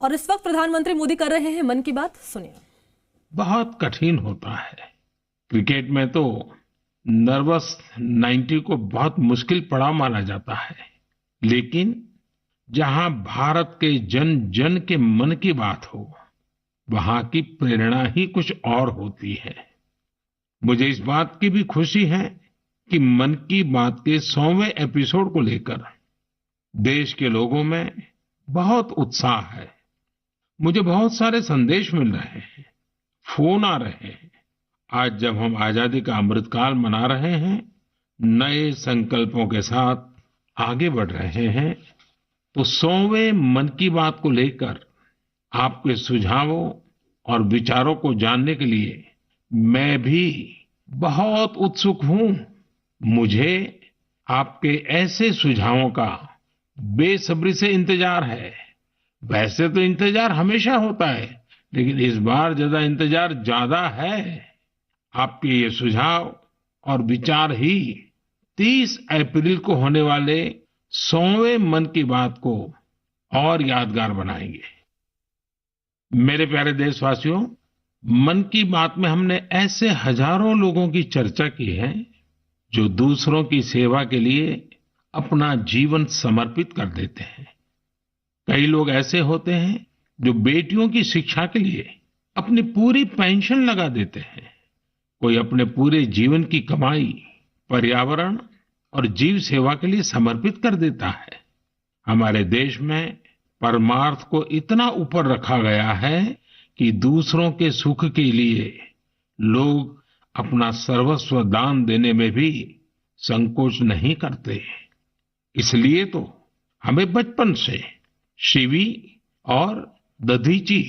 और इस वक्त प्रधानमंत्री मोदी कर रहे हैं मन की बात, सुनिए। बहुत कठिन होता है। क्रिकेट में तो नर्वस 90 को बहुत मुश्किल पड़ाव माना जाता है, लेकिन जहां भारत के जन जन के मन की बात हो, वहां की प्रेरणा ही कुछ और होती है। मुझे इस बात की भी खुशी है कि मन की बात के 100वें एपिसोड को लेकर देश के लोगों में बहुत उत्साह है। मुझे बहुत सारे संदेश मिल रहे हैं, फोन आ रहे हैं। आज जब हम आजादी का अमृतकाल मना रहे हैं, नए संकल्पों के साथ आगे बढ़ रहे हैं, तो 100वें मन की बात को लेकर आपके सुझावों और विचारों को जानने के लिए मैं भी बहुत उत्सुक हूं। मुझे आपके ऐसे सुझावों का बेसब्री से इंतजार है। वैसे तो इंतजार हमेशा होता है, लेकिन इस बार ज्यादा है। आपके ये सुझाव और विचार ही 30 अप्रैल को होने वाले 100वें मन की बात को और यादगार बनाएंगे। मेरे प्यारे देशवासियों, मन की बात में हमने ऐसे हजारों लोगों की चर्चा की है जो दूसरों की सेवा के लिए अपना जीवन समर्पित कर देते हैं। कई लोग ऐसे होते हैं जो बेटियों की शिक्षा के लिए अपनी पूरी पेंशन लगा देते हैं। कोई अपने पूरे जीवन की कमाई पर्यावरण और जीव सेवा के लिए समर्पित कर देता है। हमारे देश में परमार्थ को इतना ऊपर रखा गया है कि दूसरों के सुख के लिए लोग अपना सर्वस्व दान देने में भी संकोच नहीं करते। इसलिए तो हमें बचपन से शिवी और दधीची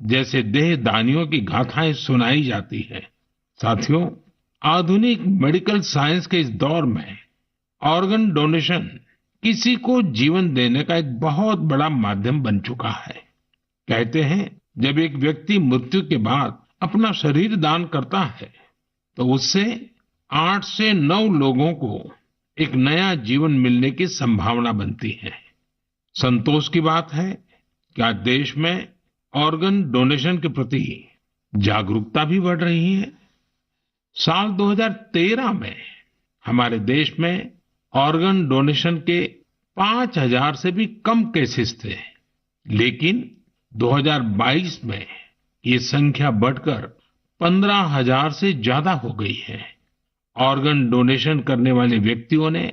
जैसे देहदानियों की गाथाएं सुनाई जाती है। साथियों, आधुनिक मेडिकल साइंस के इस दौर में ऑर्गन डोनेशन किसी को जीवन देने का एक बहुत बड़ा माध्यम बन चुका है। कहते हैं, जब एक व्यक्ति मृत्यु के बाद अपना शरीर दान करता है, तो उससे 8 से 9 लोगों को एक नया जीवन मिलने की संभावना बनती है। संतोष की बात है कि आज देश में ऑर्गन डोनेशन के प्रति जागरूकता भी बढ़ रही है। साल 2013 में हमारे देश में ऑर्गन डोनेशन के 5,000 से भी कम केसेस थे, लेकिन 2022 में ये संख्या बढ़कर 15,000 से ज्यादा हो गई है। ऑर्गन डोनेशन करने वाले व्यक्तियों ने,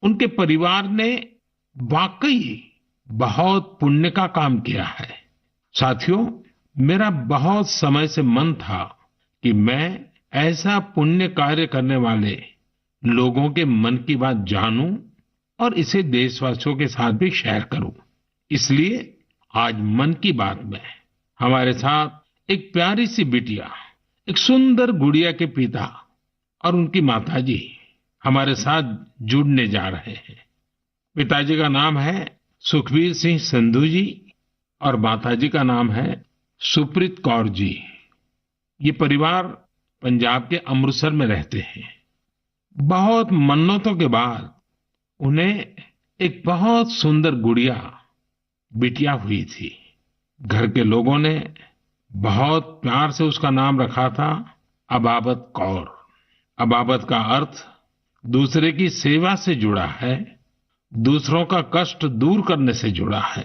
उनके परिवार ने वाकई बहुत पुण्य का काम किया है। साथियों, मेरा बहुत समय से मन था कि मैं ऐसा पुण्य कार्य करने वाले लोगों के मन की बात जानूं और इसे देशवासियों के साथ भी शेयर करूं। इसलिए आज मन की बात में हमारे साथ एक प्यारी सी बिटिया, एक सुंदर गुड़िया के पिता और उनकी माताजी हमारे साथ जुड़ने जा रहे हैं। पिताजी का नाम है सुखबीर सिंह संधू जी और माताजी का नाम है सुप्रीत कौर जी। ये परिवार पंजाब के अमृतसर में रहते हैं। बहुत मन्नतों के बाद उन्हें एक बहुत सुंदर गुड़िया, बिटिया हुई थी। घर के लोगों ने बहुत प्यार से उसका नाम रखा था अबाबत कौर। अबाबत का अर्थ दूसरे की सेवा से जुड़ा है, दूसरों का कष्ट दूर करने से जुड़ा है।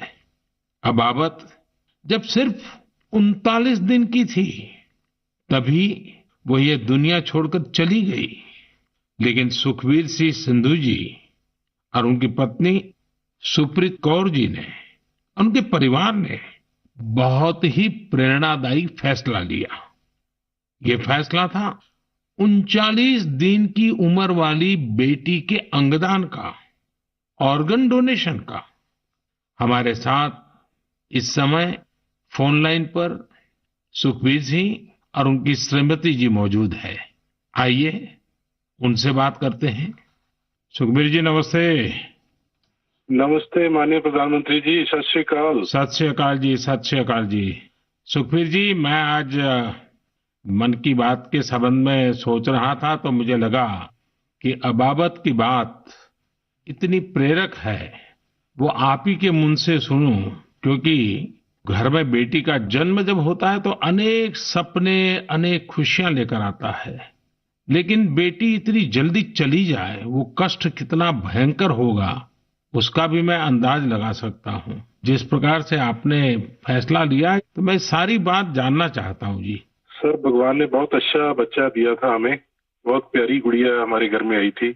अबाबत जब सिर्फ 39 दिन की थी, तभी वो ये दुनिया छोड़कर चली गई। लेकिन सुखबीर सिंह संधू जी और उनकी पत्नी सुप्रीत कौर जी ने, उनके परिवार ने बहुत ही प्रेरणादायी फैसला लिया। ये फैसला था 39 दिन की उम्र वाली बेटी के अंगदान का, ऑर्गन डोनेशन का। हमारे साथ इस समय फोन लाइन पर सुखबीर सिंह और उनकी श्रीमती जी मौजूद है। आइए उनसे बात करते हैं। सुखबीर जी नमस्ते। नमस्ते माननीय प्रधानमंत्री जी, सत श्री अकाल। सत श्री अकाल जी, सत श्री अकाल जी। सुखबीर जी, मैं आज मन की बात के संबंध में सोच रहा था, तो मुझे लगा कि अबाबत की बात इतनी प्रेरक है, वो आप ही के मुंह से सुनूं, क्योंकि घर में बेटी का जन्म जब होता है तो अनेक सपने, अनेक खुशियां लेकर आता है। लेकिन बेटी इतनी जल्दी चली जाए, वो कष्ट कितना भयंकर होगा, उसका भी मैं अंदाज लगा सकता हूँ। जिस प्रकार से आपने फैसला लिया, तो मैं सारी बात जानना चाहता हूँ जी। सर, भगवान ने बहुत अच्छा बच्चा दिया था हमें। बहुत प्यारी गुड़िया हमारे घर में आई थी।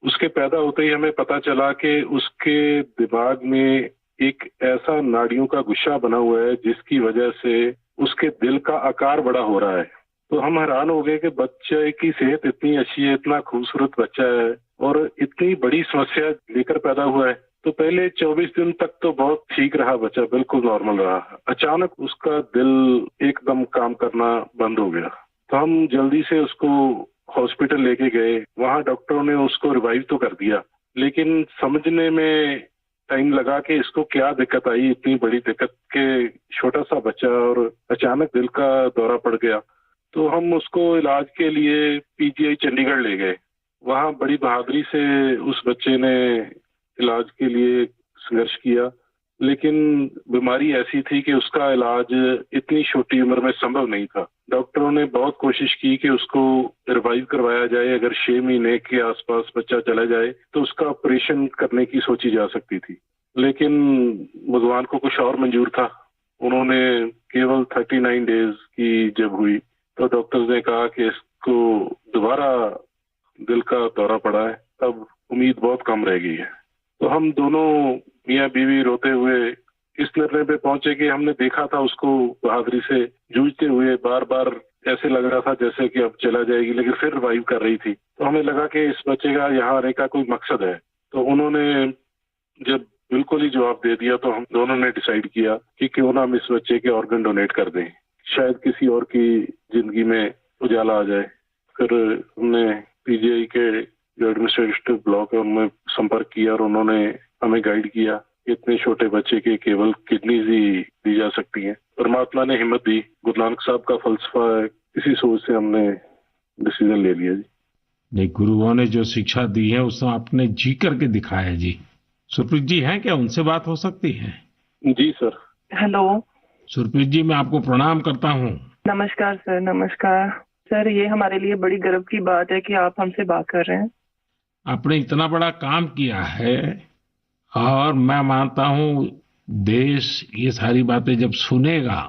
उसके पैदा होते ही हमें पता चला कि उसके दिमाग में एक ऐसा नाड़ियों का गुच्छा बना हुआ है जिसकी वजह से उसके दिल का आकार बड़ा हो रहा है। तो हम हैरान हो गए कि बच्चे की सेहत इतनी अच्छी है, इतना खूबसूरत बच्चा है और इतनी बड़ी समस्या लेकर पैदा हुआ है। तो पहले 24 दिन तक तो बहुत ठीक रहा बच्चा, बिल्कुल नॉर्मल रहा। अचानक उसका दिल एकदम काम करना बंद हो गया। तो हम जल्दी से उसको हॉस्पिटल लेके गए। वहां डॉक्टरों ने उसको रिवाइव तो कर दिया, लेकिन समझने में टाइम लगा कि इसको क्या दिक्कत आई, इतनी बड़ी दिक्कत के छोटा सा बच्चा और अचानक दिल का दौरा पड़ गया। तो हम उसको इलाज के लिए पीजीआई चंडीगढ़ ले गए। वहां बड़ी बहादुरी से उस बच्चे ने इलाज के लिए संघर्ष किया, लेकिन बीमारी ऐसी थी कि उसका इलाज इतनी छोटी उम्र में संभव नहीं था। डॉक्टरों ने बहुत कोशिश की कि उसको रिवाइव करवाया जाए। अगर 6 महीने के आसपास बच्चा चला जाए तो उसका ऑपरेशन करने की सोची जा सकती थी, लेकिन भगवान को कुछ और मंजूर था। उन्होंने केवल 39 डेज की जब हुई तो डॉक्टर्स ने कहा कि इसको दोबारा दिल का दौरा पड़ा है, अब उम्मीद बहुत कम रह गई है। तो हम दोनों मियाँ बीवी रोते हुए इस निर्णय पे पहुंचे कि हमने देखा था उसको बहादुरी से जूझते हुए, बार बार ऐसे लग रहा था जैसे कि अब चला जाएगी, लेकिन फिर रिवाइव कर रही थी। तो हमें लगा कि इस बच्चे का यहाँ आने का कोई मकसद है। तो उन्होंने जब बिल्कुल ही जवाब दे दिया तो हम दोनों ने डिसाइड किया कि क्यों ना हम इस बच्चे के ऑर्गन डोनेट कर दें, शायद किसी और की जिंदगी में उजाला आ जाए। फिर हमने पीजीआई के जो एडमिनिस्ट्रेटिव ब्लॉक है उनमें संपर्क किया और उन्होंने हमें गाइड किया कि इतने छोटे बच्चे के केवल किडनीज ही दी जा सकती हैं। परमात्मा ने हिम्मत दी, गुरु नानक साहब का फलसफा है, इसी सोच से हमने डिसीजन ले लिया जी। नहीं, गुरुओं ने जो शिक्षा दी है उसको आपने जी करके दिखाया है जी। सुरप्रीत जी हैं क्या, उनसे बात हो सकती है? जी सर। हेलो। सुरप्रीत जी, मैं आपको प्रणाम करता हूँ। नमस्कार सर। नमस्कार सर, ये हमारे लिए बड़ी गर्व की बात है कि आप हमसे बात कर रहे हैं। आपने इतना बड़ा काम किया है और मैं मानता हूँ देश ये सारी बातें जब सुनेगा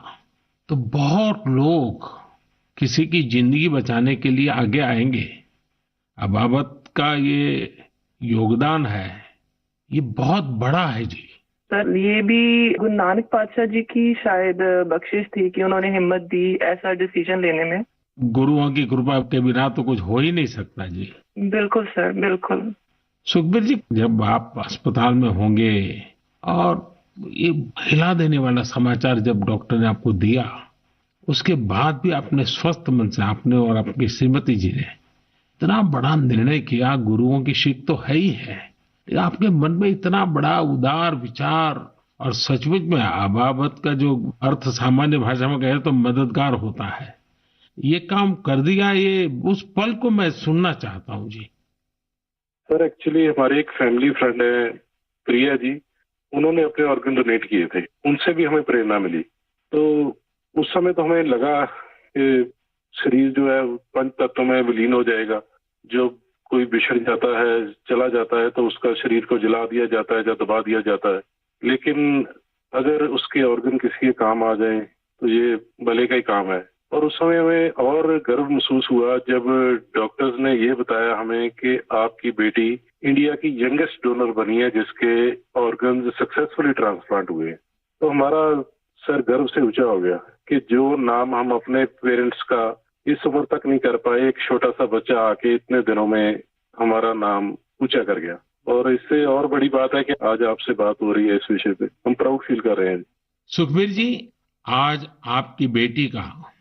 तो बहुत लोग किसी की जिंदगी बचाने के लिए आगे आएंगे। अबाबत का ये योगदान है, ये बहुत बड़ा है जी। सर, ये भी गुरु नानक पातशाह जी की शायद बख्शिश थी कि उन्होंने हिम्मत दी ऐसा डिसीजन लेने में। गुरुओं की कृपा के बिना तो कुछ हो ही नहीं सकता जी। बिल्कुल सर, बिल्कुल। सुखबीर जी, जब आप अस्पताल में होंगे और ये हिला देने वाला समाचार जब डॉक्टर ने आपको दिया, उसके बाद भी आपने स्वस्थ मन से, आपने और आपकी श्रीमती जी ने इतना बड़ा निर्णय किया। गुरुओं की सीख तो है ही है, लेकिन आपके मन में इतना बड़ा उदार विचार और सचमुच में अबाबत का जो अर्थ सामान्य भाषा में कहे तो मददगार होता है, ये काम कर दिया। ये उस पल को मैं सुनना चाहता हूँ जी। सर, एक्चुअली हमारे एक फैमिली फ्रेंड है प्रिया जी, उन्होंने अपने ऑर्गन डोनेट किए थे, उनसे भी हमें प्रेरणा मिली। तो उस समय तो हमें लगा कि शरीर जो है पंच तत्व में विलीन हो जाएगा। जो कोई बिछड़ जाता है, चला जाता है, तो उसका शरीर को जला दिया जाता है या दबा दिया जाता है। लेकिन अगर उसके ऑर्गन किसी के काम आ जाए तो ये भले का ही काम है। और उस समय हमें और गर्व महसूस हुआ जब डॉक्टर्स ने ये बताया हमें कि आपकी बेटी इंडिया की यंगेस्ट डोनर बनी है जिसके ऑर्गन सक्सेसफुली ट्रांसप्लांट हुए। तो हमारा सर गर्व से ऊंचा हो गया कि जो नाम हम अपने पेरेंट्स का इस उम्र तक नहीं कर पाए, एक छोटा सा बच्चा आके इतने दिनों में हमारा नाम ऊंचा कर गया। और इससे और बड़ी बात है कि आज आपसे बात हो रही है इस विषय पे, हम प्राउड फील कर रहे हैं। सुखबीर जी, आज आपकी बेटी का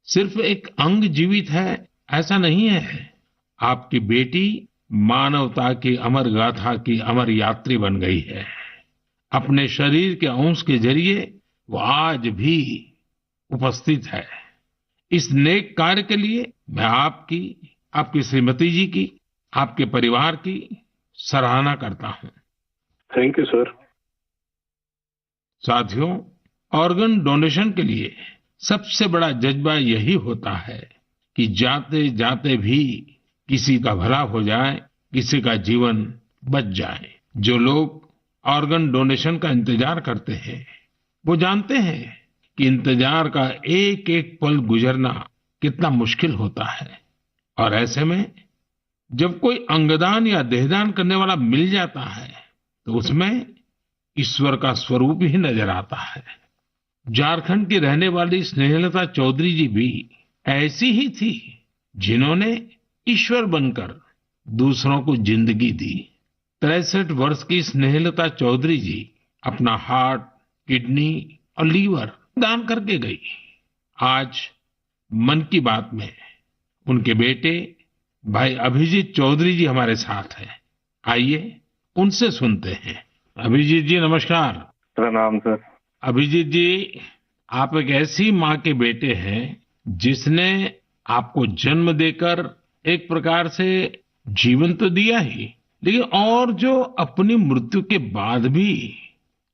सिर्फ एक अंग जीवित है ऐसा नहीं है। आपकी बेटी मानवता की अमर गाथा की अमर यात्री बन गई है। अपने शरीर के अंश के जरिए वो आज भी उपस्थित है। इस नेक कार्य के लिए मैं आपकी, आपकी श्रीमती जी की, आपके परिवार की सराहना करता हूं। Thank you sir. साथियों, ऑर्गन डोनेशन के लिए सबसे बड़ा जज्बा यही होता है कि जाते जाते भी किसी का भला हो जाए, किसी का जीवन बच जाए। जो लोग ऑर्गन डोनेशन का इंतजार करते हैं, वो जानते हैं कि इंतजार का एक एक पल गुजरना कितना मुश्किल होता है। और ऐसे में जब कोई अंगदान या देहदान करने वाला मिल जाता है, तो उसमें ईश्वर का स्वरूप ही नजर आता है। झारखंड की रहने वाली स्नेहलता चौधरी जी भी ऐसी ही थी, जिन्होंने ईश्वर बनकर दूसरों को जिंदगी दी। 63 वर्ष की स्नेहलता चौधरी जी अपना हार्ट, किडनी और लीवर दान करके गई। आज मन की बात में उनके बेटे भाई अभिजीत चौधरी जी हमारे साथ हैं। आइए उनसे सुनते हैं। अभिजीत जी नमस्कार। प्रणाम सर। अभिजीत जी, आप एक ऐसी माँ के बेटे हैं जिसने आपको जन्म देकर एक प्रकार से जीवन तो दिया ही, लेकिन और जो अपनी मृत्यु के बाद भी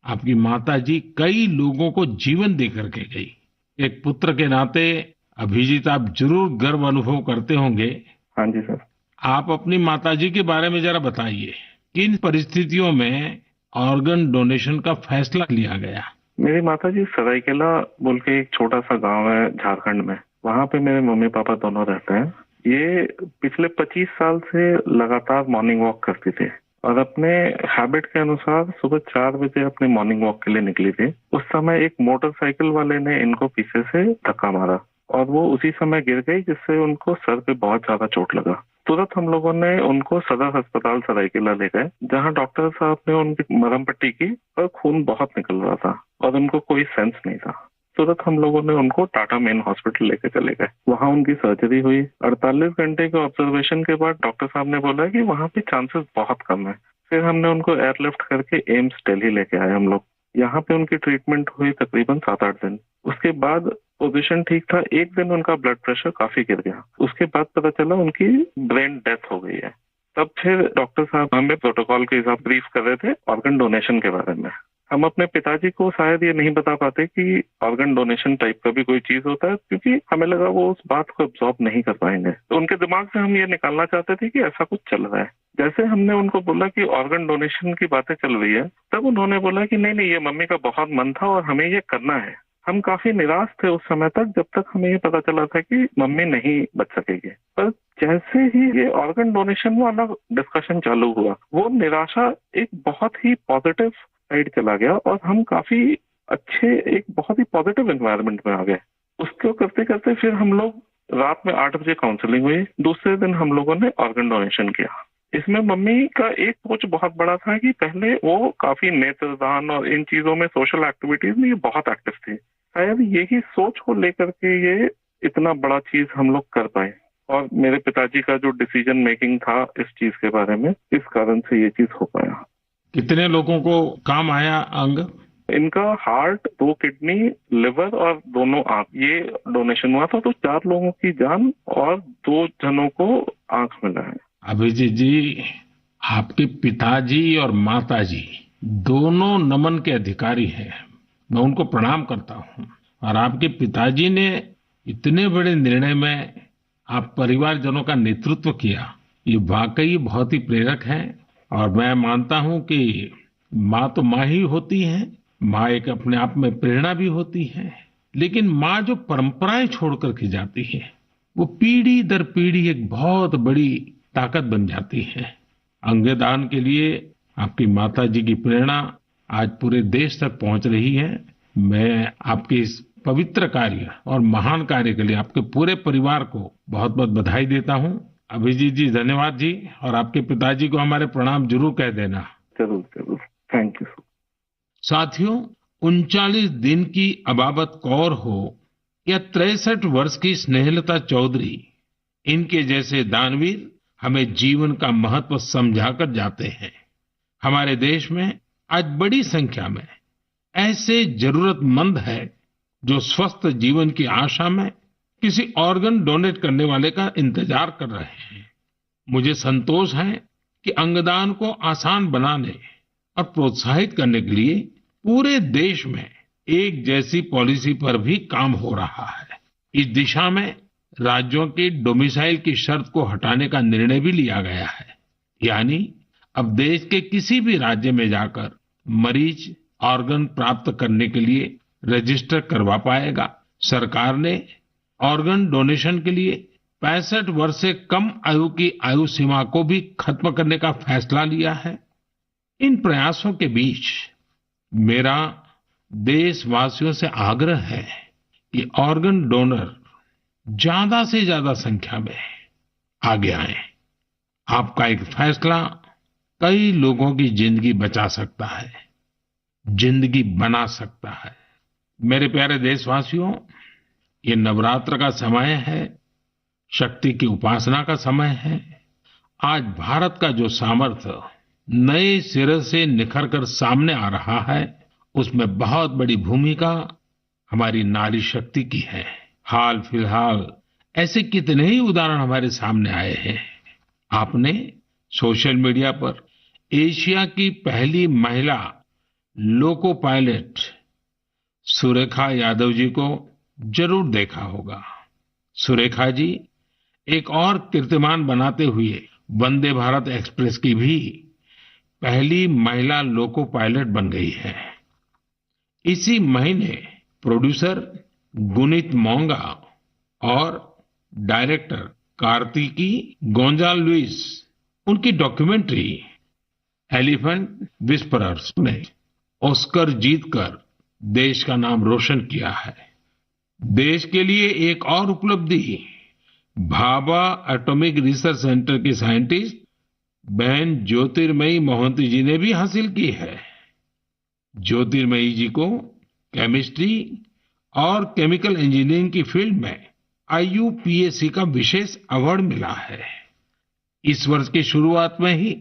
आपकी माता जी कई लोगों को जीवन दे करके गई। एक पुत्र के नाते अभिजीत आप जरूर गर्व अनुभव करते होंगे। हाँ जी सर। आप अपनी माता जी के बारे में जरा बताइए, किन परिस्थितियों में ऑर्गन डोनेशन का फैसला लिया गया? मेरी माता जी सरायकेला बोल के एक छोटा सा गांव है झारखंड में, वहाँ पे मेरे मम्मी पापा दोनों रहते हैं। ये पिछले 25 साल से लगातार मॉर्निंग वॉक करती थी और अपने हैबिट के अनुसार सुबह 4 बजे अपने मॉर्निंग वॉक के लिए निकली थी। उस समय एक मोटरसाइकिल वाले ने इनको पीछे से धक्का मारा और वो उसी समय गिर गई, जिससे उनको सर पे बहुत ज्यादा चोट लगा। तुरंत हम लोगों ने उनको सदर अस्पताल सरायकेला ले गए, जहाँ डॉक्टर साहब ने उनकी मरहम पट्टी की और खून बहुत निकल रहा था और उनको कोई सेंस नहीं था। तुरंत हम लोगों ने उनको टाटा मेन हॉस्पिटल लेके चले गए। वहाँ उनकी सर्जरी हुई। 48 घंटे के ऑब्जर्वेशन के बाद डॉक्टर साहब ने बोला कि वहाँ पे चांसेस बहुत कम है। फिर हमने उनको एयरलिफ्ट करके एम्स दिल्ली लेके आए हम लोग। यहाँ पे उनकी ट्रीटमेंट हुई तकरीबन 7-8 दिन। उसके बाद पोजीशन ठीक था। एक दिन उनका ब्लड प्रेशर काफी गिर गया। उसके बाद पता चला उनकी ब्रेन डेथ हो गई है। तब फिर डॉक्टर साहब हमें प्रोटोकॉल के हिसाब ब्रीफ कर रहे थे ऑर्गन डोनेशन के बारे में। हम अपने पिताजी को शायद ये नहीं बता पाते कि ऑर्गन डोनेशन टाइप का भी कोई चीज होता है, क्योंकि हमें लगा वो उस बात को एब्जॉर्ब नहीं कर पाएंगे। तो उनके दिमाग से हम ये निकालना चाहते थे कि ऐसा कुछ चल रहा है। जैसे हमने उनको बोला कि ऑर्गन डोनेशन की बातें चल रही है, तब उन्होंने बोला कि नहीं नहीं, ये मम्मी का बहुत मन था और हमें ये करना है। हम काफी निराश थे उस समय तक, जब तक हमें ये पता चला था कि मम्मी नहीं बच सकेगी। पर जैसे ही ये ऑर्गन डोनेशन वाला डिस्कशन चालू हुआ, वो निराशा एक बहुत ही पॉजिटिव साइड चला गया और हम काफी अच्छे एक बहुत ही पॉजिटिव एनवायरनमेंट में आ गए। उसको करते करते फिर हम लोग रात में 8 बजे काउंसलिंग हुई। दूसरे दिन हम लोगों ने ऑर्गन डोनेशन किया। इसमें मम्मी का एक सोच बहुत बड़ा था कि पहले वो काफी नेत्रदान और इन चीजों में, सोशल एक्टिविटीज में ये बहुत एक्टिव थी। शायद यही सोच को लेकर के ये इतना बड़ा चीज हम लोग कर पाए। और मेरे पिताजी का जो डिसीजन मेकिंग था इस चीज के बारे में, इस कारण से ये चीज हो पाया। कितने लोगों को काम आया अंग? इनका हार्ट, 2 किडनी, लिवर और दोनों आंख, ये डोनेशन हुआ था। तो 4 लोगों की जान और 2 जनों को आंख मिला है। अभिजीत जी, आपके पिताजी और माताजी दोनों नमन के अधिकारी हैं। मैं उनको प्रणाम करता हूँ। और आपके पिताजी ने इतने बड़े निर्णय में आप परिवारजनों का नेतृत्व किया, ये वाकई बहुत ही प्रेरक है। और मैं मानता हूँ कि माँ तो माँ ही होती है, माँ एक अपने आप में प्रेरणा भी होती है, लेकिन माँ जो परंपराएं छोड़ करके जाती है, वो पीढ़ी दर पीढ़ी एक बहुत बड़ी ताकत बन जाती है। अंगदान के लिए आपकी माता जी की प्रेरणा आज पूरे देश तक पहुंच रही है। मैं आपके इस पवित्र कार्य और महान कार्य के लिए आपके पूरे परिवार को बहुत बहुत बधाई देता हूं। अभिजीत जी धन्यवाद जी, और आपके पिताजी को हमारे प्रणाम जरूर कह देना। जरूर जरूर, थैंक यू। साथियों, 39 दिन की अबाबत कौर हो या 63 वर्ष की स्नेहलता चौधरी, इनके जैसे दानवीर हमें जीवन का महत्व समझाकर जाते हैं। हमारे देश में आज बड़ी संख्या में ऐसे जरूरतमंद है जो स्वस्थ जीवन की आशा में किसी ऑर्गन डोनेट करने वाले का इंतजार कर रहे हैं। मुझे संतोष है कि अंगदान को आसान बनाने और प्रोत्साहित करने के लिए पूरे देश में एक जैसी पॉलिसी पर भी काम हो रहा है। इस दिशा में राज्यों की डोमिसाइल की शर्त को हटाने का निर्णय भी लिया गया है। यानी अब देश के किसी भी राज्य में जाकर मरीज ऑर्गन प्राप्त करने के लिए रजिस्टर करवा पाएगा। सरकार ने ऑर्गन डोनेशन के लिए 65 वर्ष से कम आयु की आयु सीमा को भी खत्म करने का फैसला लिया है। इन प्रयासों के बीच मेरा देशवासियों से आग्रह है कि ऑर्गन डोनर ज्यादा से ज्यादा संख्या में आगे आए। आपका एक फैसला कई लोगों की जिंदगी बचा सकता है, जिंदगी बना सकता है। मेरे प्यारे देशवासियों, ये नवरात्र का समय है, शक्ति की उपासना का समय है। आज भारत का जो सामर्थ्य नए सिरे से निखर कर सामने आ रहा है, उसमें बहुत बड़ी भूमिका हमारी नारी शक्ति की है। हाल फिलहाल ऐसे कितने ही उदाहरण हमारे सामने आए हैं। आपने सोशल मीडिया पर एशिया की पहली महिला लोको पायलट सुरेखा यादव जी को जरूर देखा होगा। सुरेखा जी एक और कीर्तिमान बनाते हुए वंदे भारत एक्सप्रेस की भी पहली महिला लोको पायलट बन गई है। इसी महीने प्रोड्यूसर गुनीत मोंगा और डायरेक्टर कार्तिकी गोंजाल्विस उनकी डॉक्यूमेंट्री एलिफेंट विस्परर्स ने ऑस्कर जीतकर देश का नाम रोशन किया है। देश के लिए एक और उपलब्धि भाभा एटॉमिक रिसर्च सेंटर की साइंटिस्ट बहन ज्योतिर्मयी मोहंती जी ने भी हासिल की है। ज्योतिर्मयी जी को केमिस्ट्री और केमिकल इंजीनियरिंग की फील्ड में IUPAC का विशेष अवार्ड मिला है। इस वर्ष की शुरुआत में ही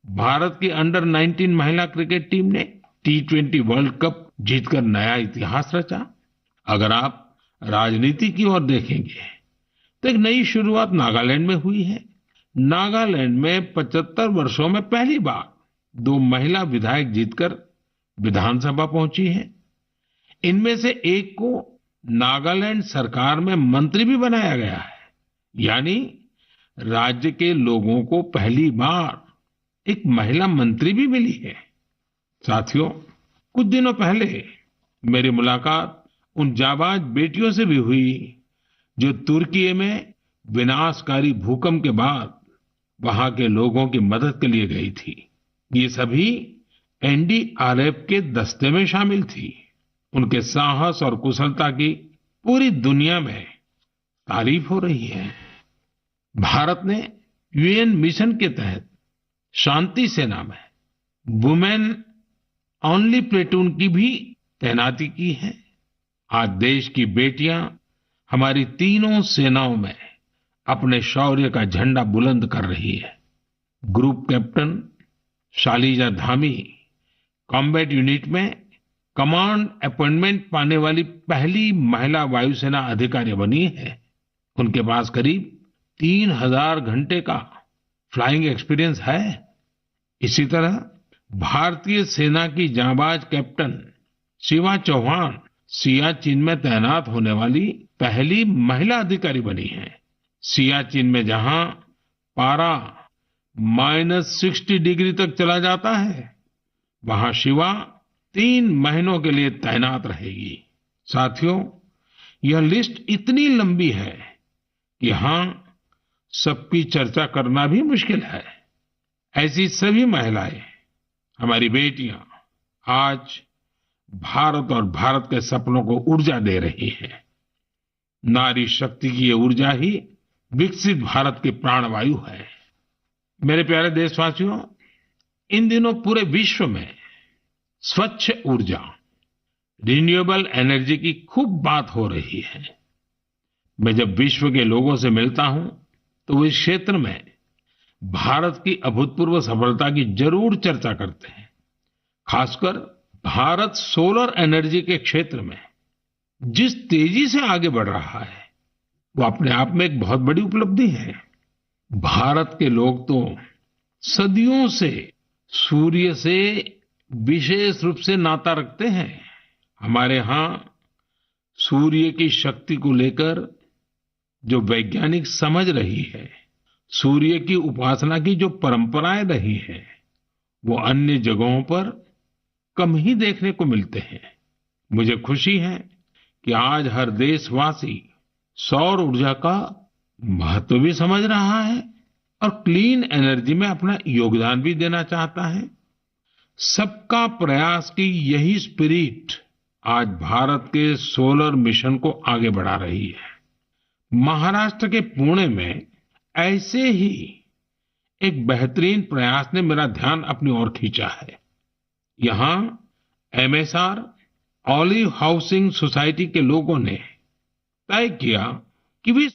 भारत की अंडर 19 महिला क्रिकेट टीम ने T20 वर्ल्ड कप जीतकर नया इतिहास रचा। अगर आप राजनीति की ओर देखेंगे तो एक नई शुरुआत नागालैंड में हुई है। नागालैंड में 75 वर्षों में पहली बार 2 महिला विधायक जीतकर विधानसभा पहुंची हैं। इनमें से एक को नागालैंड सरकार में मंत्री भी बनाया गया है। यानी राज्य के लोगों को पहली बार एक महिला मंत्री भी मिली है। साथियों, कुछ दिनों पहले मेरी मुलाकात उन जाबाज बेटियों से भी हुई जो तुर्की में विनाशकारी भूकंप के बाद वहां के लोगों की मदद के लिए गई थी। ये सभी NDRF के दस्ते में शामिल थी। उनके साहस और कुशलता की पूरी दुनिया में तारीफ हो रही है। भारत ने UN मिशन के तहत शांति सेना में वुमेन ओनली प्लेटून की भी तैनाती की है। आज देश की बेटियां हमारी तीनों सेनाओं में अपने शौर्य का झंडा बुलंद कर रही है। Group captain Shaliza Dhami combat unit में कमांड अपॉइंटमेंट पाने वाली पहली महिला वायुसेना अधिकारी बनी है। उनके पास करीब 3000 घंटे का फ्लाइंग एक्सपीरियंस है। इसी तरह भारतीय सेना की जांबाज कैप्टन शिवा चौहान सियाचिन में तैनात होने वाली पहली महिला अधिकारी बनी है। सियाचिन में जहां पारा -60 डिग्री तक चला जाता है, वहां शिवा 3 महीनों के लिए तैनात रहेगी। साथियों, यह लिस्ट इतनी लंबी है कि यहां सबकी चर्चा करना भी मुश्किल है। ऐसी सभी महिलाएं, हमारी बेटियां आज भारत और भारत के सपनों को ऊर्जा दे रही हैं। नारी शक्ति की ये ऊर्जा ही विकसित भारत की प्राणवायु है। मेरे प्यारे देशवासियों, इन दिनों पूरे विश्व में स्वच्छ ऊर्जा, रिन्यूएबल एनर्जी की खूब बात हो रही है। मैं जब विश्व के लोगों से मिलता हूं तो वो इस क्षेत्र में भारत की अभूतपूर्व सफलता की जरूर चर्चा करते हैं। खासकर भारत सोलर एनर्जी के क्षेत्र में जिस तेजी से आगे बढ़ रहा है, वो अपने आप में एक बहुत बड़ी उपलब्धि है। भारत के लोग तो सदियों से सूर्य से विशेष रूप से नाता रखते हैं। हमारे यहाँ सूर्य की शक्ति को लेकर जो वैज्ञानिक समझ रही है, सूर्य की उपासना की जो परंपराएं रही है, वो अन्य जगहों पर कम ही देखने को मिलते हैं। मुझे खुशी है कि आज हर देशवासी सौर ऊर्जा का महत्व भी समझ रहा है और क्लीन एनर्जी में अपना योगदान भी देना चाहता है। सबका प्रयास की यही स्पिरिट आज भारत के सोलर मिशन को आगे बढ़ा रही है। महाराष्ट्र के पुणे में ऐसे ही एक बेहतरीन प्रयास ने मेरा ध्यान अपनी ओर खींचा है। यहाँ एमएसआर ऑलिव हाउसिंग सोसाइटी के लोगों ने तय किया कि वे